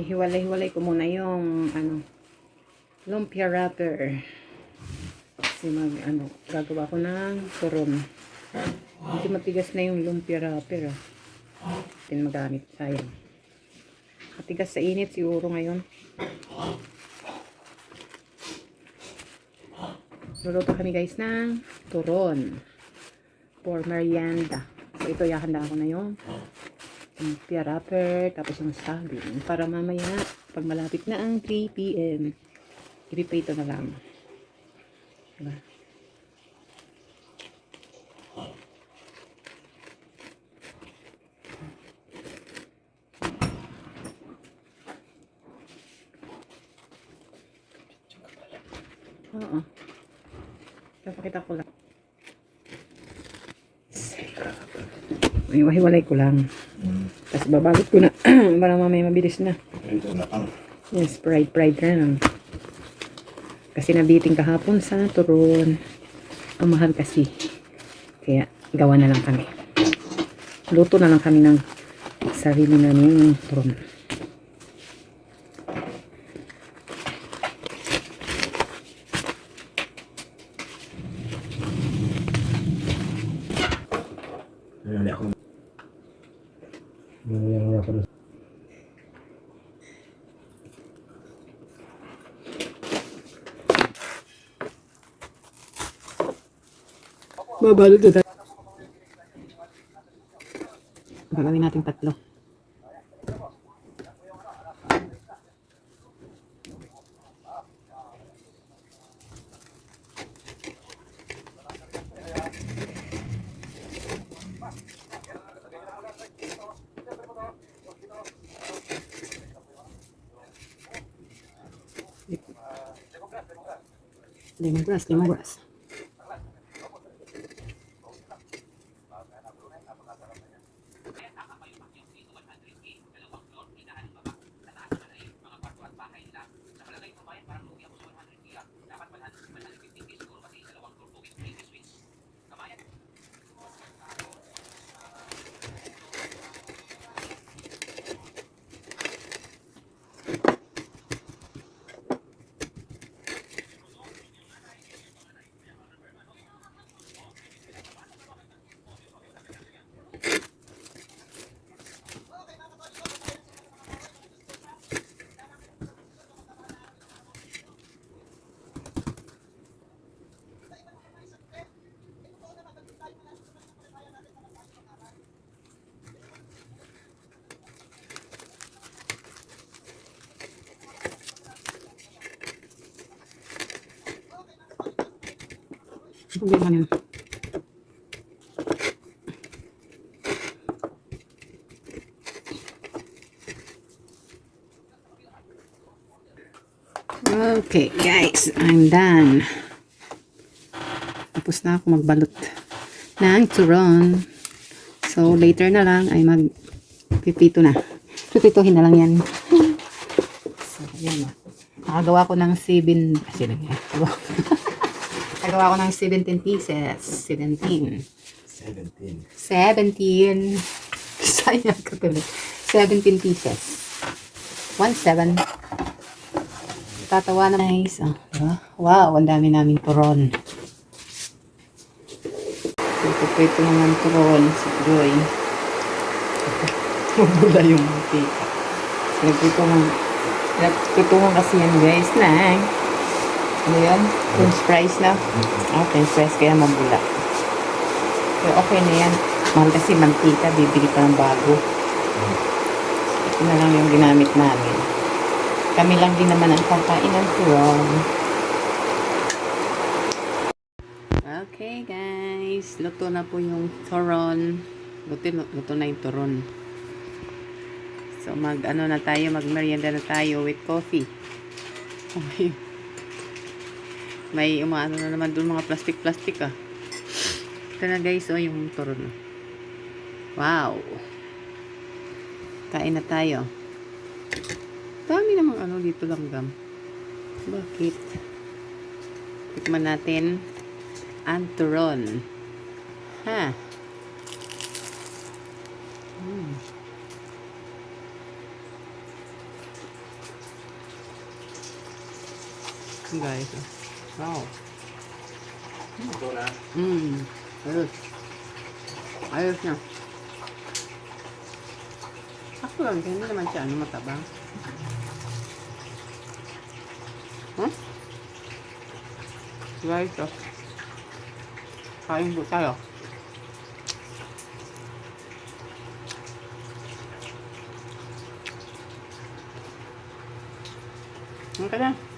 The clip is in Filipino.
Hiwalay-hiwalay ko muna yung lumpia wrapper. Kasi gagawa ko ng turon. Medyo matigas na yung lumpia wrapper. Hindi magamit, sayang. Matigas sa init siguro ngayon. Luluto kami guys ng turon for merienda. So ito, ihahanda ko na yung lumpia wrapper, tapos yung stuffing para mamaya pag malapit na ang 3 PM i-prito na lang, diba? Oo, papakita ko lang, hiwa-hiwalay ko lang. Tapos babalot ko na para mamaya mabilis na. Yes, fried na lang. Kasi nabiting kahapon sa turon. Ang mahal kasi. Kaya gawa na lang kami. Luto na lang kami ng sarili namin turon. Babalot na tayo. Gagawin natin tatlo. Lemongrass. Problema yun. Okay guys, I'm done. Tapos na ako magbalot ng turon. So later na lang ay magpipito na. Pipituhin na lang yan. So yan. Nakagawa ko ng 7 Nagawa ko ng 17 pieces. 17. Sayang ko tuloy. 17 pieces. 1-7. Tatawa na guys. Oh, diba? Wow, ang dami naming turon. Ito naman turon. Si Joy. Mabula yung mantika. Nagtutungan kasi yan guys na. Ano yan? French fries na? French fries kaya mabula. Pero okay na yan. Mahal kasi mantika. Bibili pa ng bago. Ito na lang yung ginamit namin. Kami lang din naman ang kakain ng turon. Okay guys. Luto na po yung turon. Luto na yung turon. So mag-merienda na tayo with coffee. Okay. May umaano na naman doon mga plastic ah. Ito na guys, yung turon. Wow. Kain na tayo. Dami namang dito langgam. Bakit? Tikman natin ang turon. Ha? Guys. Wow. Ito na. Ayos. Ayos na. Ako lang, hindi naman siya matabang. Guys, kain po tayo. Okay na.